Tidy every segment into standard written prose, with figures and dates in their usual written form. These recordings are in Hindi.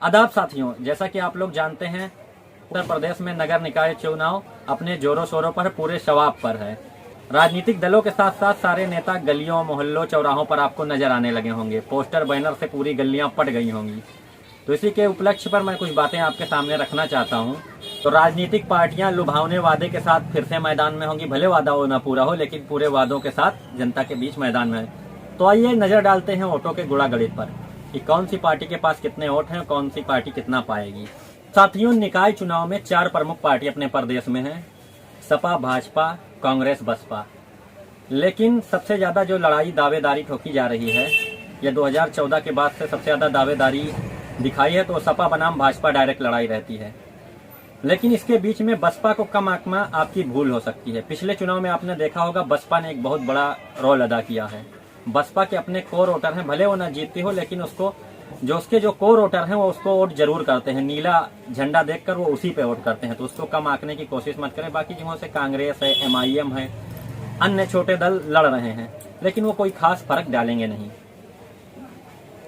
आदाब साथियों, जैसा कि आप लोग जानते हैं उत्तर प्रदेश में नगर निकाय चुनाव अपने जोरों शोरों पर पूरे शवाब पर है। राजनीतिक दलों के साथ साथ सारे नेता गलियों मोहल्लों चौराहों पर आपको नजर आने लगे होंगे। पोस्टर बैनर से पूरी गलियां पट गई होंगी। तो इसी के उपलक्ष्य पर मैं कुछ बातें आपके सामने रखना चाहता हूं। तो राजनीतिक पार्टियां लुभावने वादे के साथ फिर से मैदान में होंगी। भले वादा हो ना पूरा हो, लेकिन पूरे वादों के साथ जनता के बीच मैदान में है। तो आइए नजर डालते हैं वोटों के गुणा गणित पर कि कौन सी पार्टी के पास कितने वोट हैं, कौन सी पार्टी कितना पाएगी। साथियों, निकाय चुनाव में 4 प्रमुख पार्टी अपने प्रदेश में हैं: सपा, भाजपा, कांग्रेस, बसपा। लेकिन सबसे ज्यादा जो लड़ाई दावेदारी ठोकी जा रही है, यह 2014 के बाद से सबसे ज्यादा दावेदारी दिखाई है, तो सपा बनाम भाजपा डायरेक्ट लड़ाई रहती है। लेकिन इसके बीच में बसपा को कम आंकना आपकी भूल हो सकती है। पिछले चुनाव में आपने देखा होगा, बसपा ने एक बहुत बड़ा रोल अदा किया है। बसपा के अपने कोर वोटर हैं, भले वो ना जीतती हो, लेकिन उसके जो कोर वोटर हैं वो उसको वोट जरूर करते हैं। नीला झंडा देखकर वो उसी पे वोट करते हैं। तो उसको कम आंकने की कोशिश मत करें। बाकी जिनों से कांग्रेस है, MIM है, अन्य छोटे दल लड़ रहे हैं, लेकिन वो कोई खास फर्क डालेंगे नहीं।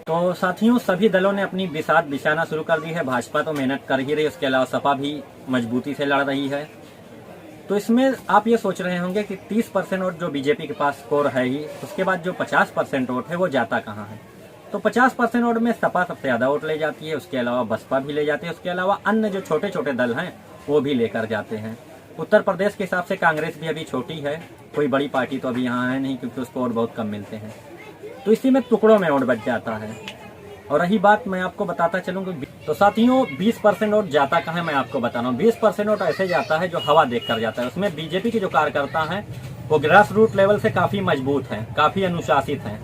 तो साथियों, सभी दलों ने अपनी बिसात बिछाना शुरू कर दी है। भाजपा तो मेहनत कर ही रही है, उसके अलावा सपा भी मजबूती से लड़ रही है। तो इसमें आप ये सोच रहे होंगे कि 30% वोट जो बीजेपी के पास स्कोर है ही, उसके बाद जो 50% वोट है वो जाता कहाँ है। तो 50% वोट में सपा सबसे ज्यादा वोट ले जाती है, उसके अलावा बसपा भी ले जाती है, उसके अलावा अन्य जो छोटे छोटे दल हैं वो भी लेकर जाते हैं। उत्तर प्रदेश के हिसाब से कांग्रेस भी अभी छोटी है, कोई बड़ी पार्टी तो अभी यहाँ है नहीं, क्योंकि उसको वोट बहुत कम मिलते हैं। तो इसी में टुकड़ों में वोट बच जाता है। और रही बात, मैं आपको बताता चलूंगा। तो साथियों, 20% वोट जाता कहाँ है मैं आपको बता रहा हूँ। 20% वोट ऐसे जाता है जो हवा देख कर जाता है। उसमें बीजेपी के जो कार्यकर्ता हैं वो ग्रास रूट लेवल से काफी मजबूत हैं, काफी अनुशासित हैं।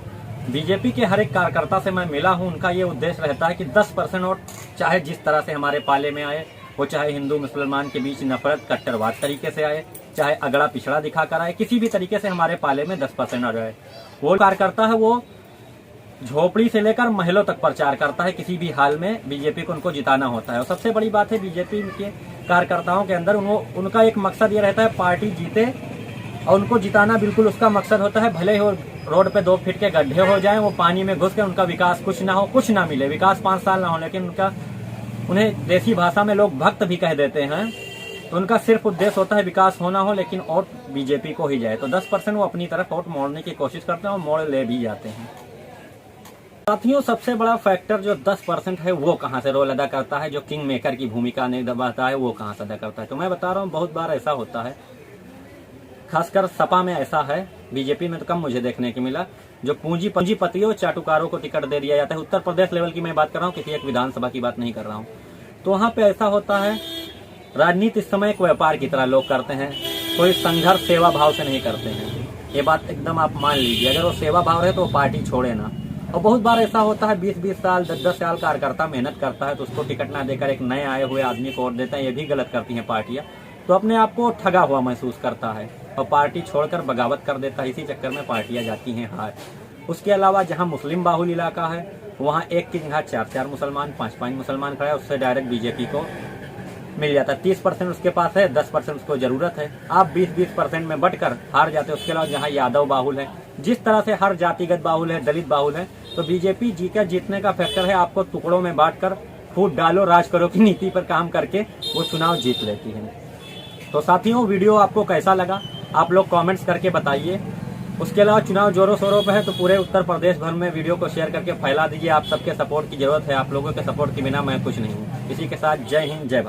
बीजेपी के हर एक कार्यकर्ता से मैं मिला हूँ, उनका ये उद्देश्य रहता है कि 10% वोट चाहे जिस तरह से हमारे पाले में आए, वो चाहे हिंदू मुसलमान के बीच नफरत कट्टरवाद तरीके से आए, चाहे अगड़ा पिछड़ा दिखाकर आए, किसी भी तरीके से हमारे पाले में 10% आ जाए। वो कार्यकर्ता है वो झोपड़ी से लेकर महलों तक प्रचार करता है। किसी भी हाल में बीजेपी को उनको जिताना होता है। और सबसे बड़ी बात है, बीजेपी के कार्यकर्ताओं के अंदर उनका एक मकसद ये रहता है, पार्टी जीते, और उनको जिताना बिल्कुल उसका मकसद होता है। भले ही रोड पे 2 फीट के गड्ढे हो जाएं, वो पानी में घुस के उनका विकास कुछ ना हो, कुछ ना मिले, विकास 5 साल ना हो, लेकिन उन्हें देसी भाषा में लोग भक्त भी कह देते हैं। तो उनका सिर्फ उद्देश्य होता है विकास होना हो, लेकिन वोट बीजेपी को ही जाए। तो 10% वो अपनी तरफ वोट मोड़ने की कोशिश करते हैं और मोड़ ले भी जाते हैं। साथियों, सबसे बड़ा फैक्टर जो 10% है वो कहाँ से रोल अदा करता है, जो किंग मेकर की भूमिका निभाता है, वो कहाँ से अदा करता है। तो मैं बता रहा हूँ, बहुत बार ऐसा होता है, खासकर सपा में ऐसा है, बीजेपी में तो कम मुझे देखने को मिला, जो पूंजीपतियों चाटुकारों को टिकट दे दिया जाता है। उत्तर प्रदेश लेवल की मैं बात कर रहा हूँ, किसी एक विधानसभा की बात नहीं कर रहा हूँ। तो वहाँ पे ऐसा होता है, राजनीति इस समय एक व्यापार की तरह लोग करते हैं, कोई संघर्ष सेवा भाव से नहीं करते हैं। ये बात एकदम आप मान लीजिए। अगर वो सेवा भाव रहे तो वो पार्टी छोड़े ना। और बहुत बार ऐसा होता है, 20-20 साल 10-10 साल कार्यकर्ता मेहनत करता है, तो उसको टिकट ना देकर एक नए आए हुए आदमी को वोट देते हैं। ये भी गलत करती हैं पार्टियां। तो अपने आप को ठगा हुआ महसूस करता है और पार्टी छोड़कर बगावत कर देता है। इसी चक्कर में पार्टियां जाती हैं हार। उसके अलावा जहां मुस्लिम बाहुल इलाका है, वहां एक की जगह 4-4 मुसलमान, 5-5 मुसलमान खड़ा है, उससे डायरेक्ट बीजेपी को मिल जाता है। 30% उसके पास है, 10% उसको जरूरत है। आप 20-20% में बटकर हार जाते हैं। उसके अलावा जहाँ यादव बाहुल है, जिस तरह से हर जातिगत बाहुल है, दलित बाहुल है, तो बीजेपी जीतने का फैक्टर है आपको टुकड़ों में बांटकर फूट डालो राज करो की नीति पर काम करके वो चुनाव जीत लेती है। तो साथियों, वीडियो आपको कैसा लगा आप लोग कमेंट्स करके बताइए। उसके अलावा चुनाव जोरों शोरों पे है, तो पूरे उत्तर प्रदेश भर में वीडियो को शेयर करके फैला दीजिए। आप सबके सपोर्ट की जरूरत है। आप लोगों के सपोर्ट के बिना मैं कुछ नहीं हूँ। इसी के साथ जय हिंद, जय भारत।